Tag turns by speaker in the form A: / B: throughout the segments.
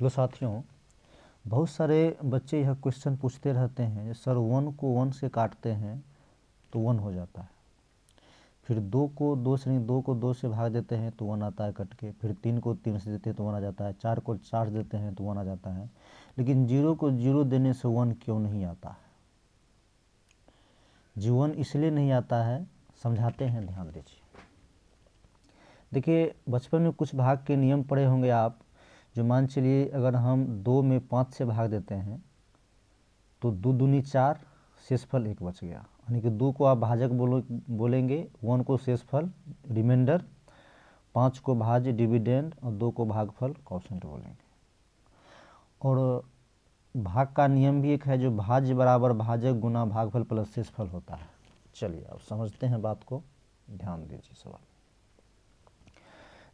A: Hello साथियों, बहुत सारे बच्चे यह क्वेश्चन पूछते रहते हैं, सर 1 को 1 से काटते हैं तो 1 हो जाता है, फिर 2 को 2 से नहीं 2 को 2 से भाग देते हैं तो 1 आता है कट के, फिर 3 को 3 से देते हैं तो 1 आ जाता है, 4 को 4 से देते हैं तो 1 आ जाता है, लेकिन 0 को 0 देने से 1 क्यों नहीं आता है? जी 1 इसलिए नहीं आता है, समझाते हैं, ध्यान दीजिए। देखिए, बचपन में कुछ भाग के नियम पढ़े होंगे आप, जो मान चलिए अगर हम 2 में 5 से भाग देते हैं तो 2 दूनी 4, शेषफल 1 बच गया, यानी कि 2 को आप भाजक बोलेंगे, 1 को शेषफल रिमाइंडर, 5 को भाज्य डिविडेंड और 2 को भागफल क्वोशिएंट बोलेंगे। और भाग का नियम भी एक है, जो भाज्य बराबर भाजक गुना भागफल प्लस शेषफल होता है। चलिए अब समझते हैं बात को, ध्यान दीजिए सवाल।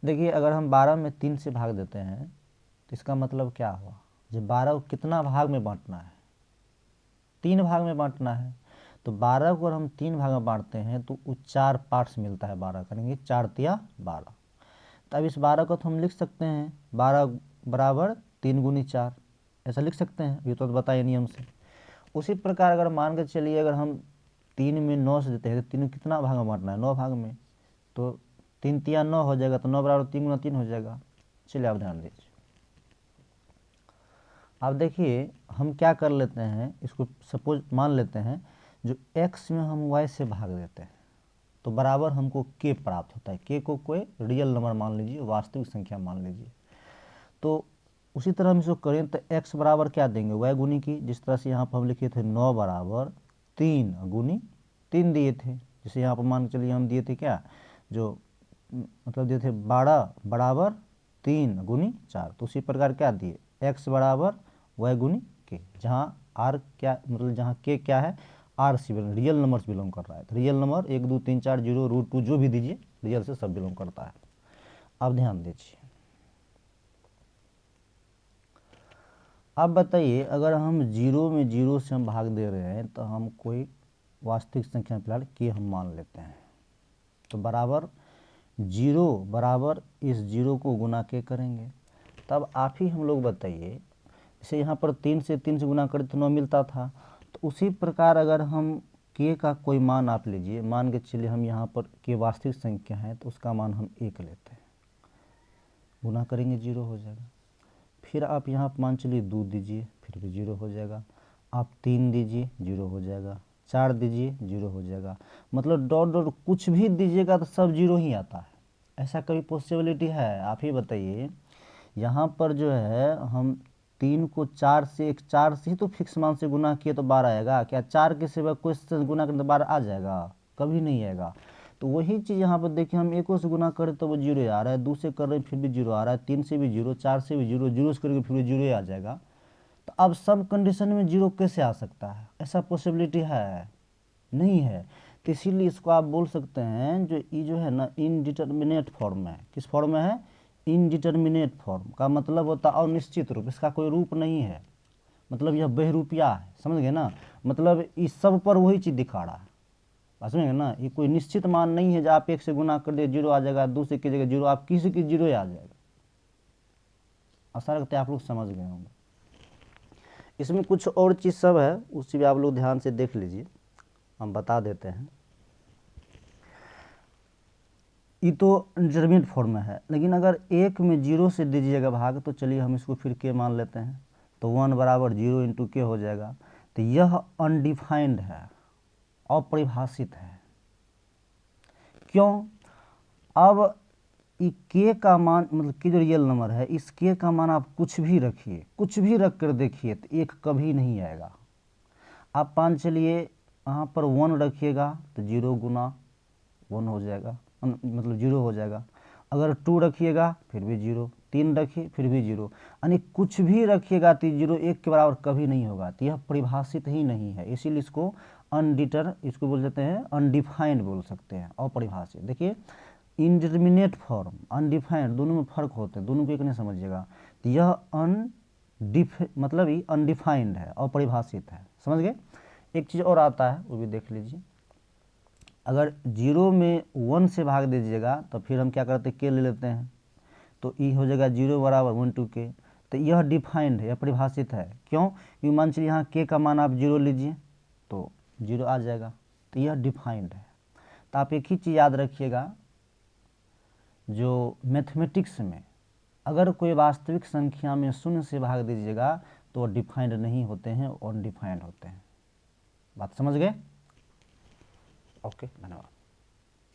A: देखिए, अगर हम 12 में 3 से भाग देते हैं तो इसका मतलब क्या हुआ, जब 12 को कितना भाग में बांटना है? 3 भाग में बांटना है। तो 12 को अगर हम 3 भाग में बांटते हैं तो वो 4 पार्ट्स मिलता है, 12 करेंगे 4 तिया 12। तो अब इस 12 को तो हम लिख सकते हैं 12 बराबर 3 गुनी 4, ऐसा लिख सकते हैं, ये तो बताइए नियम से। उसी प्रकार अगर मान के चलिए अगर हम 3 में 9 से देते हैं तो 3 को कितना भाग में बांटना है? 9 भाग में, तो 3 तिया 9 हो जाएगा, तो 9 बराबर 3 गुना 3 हो जाएगा। चलिए आप ध्यान दीजिए। अब देखिए हम क्या कर लेते हैं, इसको सपोज मान लेते हैं जो x में हम y से भाग देते हैं तो बराबर हमको k प्राप्त होता है। k को कोई रियल नंबर मान लीजिए, वास्तविक संख्या मान लीजिए। तो उसी तरह हम इसको करें तो x बराबर क्या देंगे? y गुनी की, जिस तरह से यहाँ पर हम लिखे थे 9 बराबर 3 गुनी 3 दिए थे। जैसे यहाँ पर मान के चलिए हम दिए थे क्या, जो मतलब दिए थे 12 बराबर 3 गुनी 4, तो उसी प्रकार क्या दिए, x बराबर y गुनी k, जहाँ r क्या मतलब जहाँ k क्या है, आर से रियल नंबर से बिलोंग कर रहा है। तो रियल नंबर 1 2 3 4 0 √2 जो भी दीजिए, रियल से सब बिलोंग करता है। अब ध्यान दीजिए, अब बताइए अगर हम 0 में 0 से हम भाग दे रहे हैं तो हम कोई वास्तविक संख्या फिलहाल k हम मान लेते हैं, तो बराबर 0 बराबर इस 0 को गुना के करेंगे। तब आप ही हम लोग बताइए, जैसे यहाँ पर 3 से 3 से गुना करें तो 9 मिलता था, तो उसी प्रकार अगर हम k का कोई मान आप लीजिए, मान के चलिए हम यहाँ पर k वास्तविक संख्या है तो उसका मान हम 1 लेते हैं, गुना करेंगे 0 हो जाएगा। फिर आप यहाँ पर मान चलिए 2 दीजिए, फिर भी 0 हो जाएगा। आप 3 दीजिए, 0 हो जाएगा। 4 दीजिए, 0 हो जाएगा। मतलब डॉट डॉट कुछ भी दीजिएगा तो सब 0 ही आता है। ऐसा कभी पॉसिबिलिटी है? आप ही बताइए। यहाँ पर जो है हम 3 को 4 से, एक 4 से ही तो फिक्स मान से गुना किए तो 12 आएगा क्या? 4 के सिवा कोई से गुना करें तो 12 आ जाएगा? कभी नहीं आएगा। तो वही चीज़ यहाँ पर देखिए, हम 1 से गुना करें तो वो 0 आ रहा है, 2 से कर रहे हैं फिर भी 0 आ रहा है, 3 से भी 0, 4 से भी 0, 0 से करके फिर भी 0 आ जाएगा। तो अब सब कंडीशन में 0 कैसे आ सकता है? ऐसा पॉसिबिलिटी है? नहीं है। तो इसीलिए इसको आप बोल सकते हैं जो ये जो है ना इनडिटर्मिनेट फॉर्म में है। किस फॉर्म में है? इनडिटर्मिनेट फॉर्म का मतलब होता है अनिश्चित रूप, इसका कोई रूप नहीं है, मतलब यह बहुरूपिया है, समझ गए ना? मतलब इस सब पर वही चीज़ दिखा रहा है, समझेंगे ना? ये कोई निश्चित मान नहीं है जो आप 1 से गुना कर दिए 0 आ जाएगा, 2 से की जगह 0, आप किसी की 0 आ जाएगा। आशा रखते हैं आप लोग समझ गए होंगे। इसमें कुछ और चीज़ सब है, उसी भी आप लोग ध्यान से देख लीजिए, हम बता देते हैं। ये तो डिटरमिनेट फॉर्म में है, लेकिन अगर 1 में 0 से दीजिएगा भाग तो चलिए हम इसको फिर के मान लेते हैं, तो 1 बराबर 0 इंटू के हो जाएगा। तो यह अनडिफाइंड है, अपरिभाषित है। क्यों? अब ये के का मान मतलब कि जो रियल नंबर है, इस के का मान आप कुछ भी रखिए, कुछ भी रख कर देखिए तो 1 कभी नहीं आएगा। आप मान चलिए यहाँ पर 1 रखिएगा तो 0 गुना 1 हो जाएगा, मतलब 0 हो जाएगा। अगर 2 रखिएगा फिर भी 0, 3 रखिए फिर भी 0, यानी कुछ भी रखिएगा तो 0 1 के बराबर कभी नहीं होगा। तो यह परिभाषित ही नहीं है, इसीलिए इसको इसको बोल सकते हैं अनडिफाइंड बोल सकते हैं, अपरिभाषित। देखिए इनडिटर्मिनेट फॉर्म, अनडिफाइंड, दोनों में फर्क होते हैं, दोनों को एक नहीं समझिएगा। तो यह मतलब ये अनडिफाइंड है, अपरिभाषित है, समझ गए? एक चीज़ और आता है, वो भी देख लीजिए। अगर 0 में 1 से भाग दीजिएगा तो फिर हम क्या करते हैं, के ले लेते हैं, तो ई हो जाएगा 0 बराबर 1 टू के। तो यह डिफाइंड है, यह परिभाषित है। क्यों? क्योंकि मान चलिए यहाँ के का मान आप 0 लीजिए तो 0 आ जाएगा, तो यह डिफाइंड है। तो आप एक ही चीज़ याद रखिएगा, जो मैथमेटिक्स में अगर कोई वास्तविक संख्या में शून्य से भाग दीजिएगा तो डिफाइंड नहीं होते हैं, अनडिफाइंड होते हैं। बात समझ गए? ओके, धन्यवाद।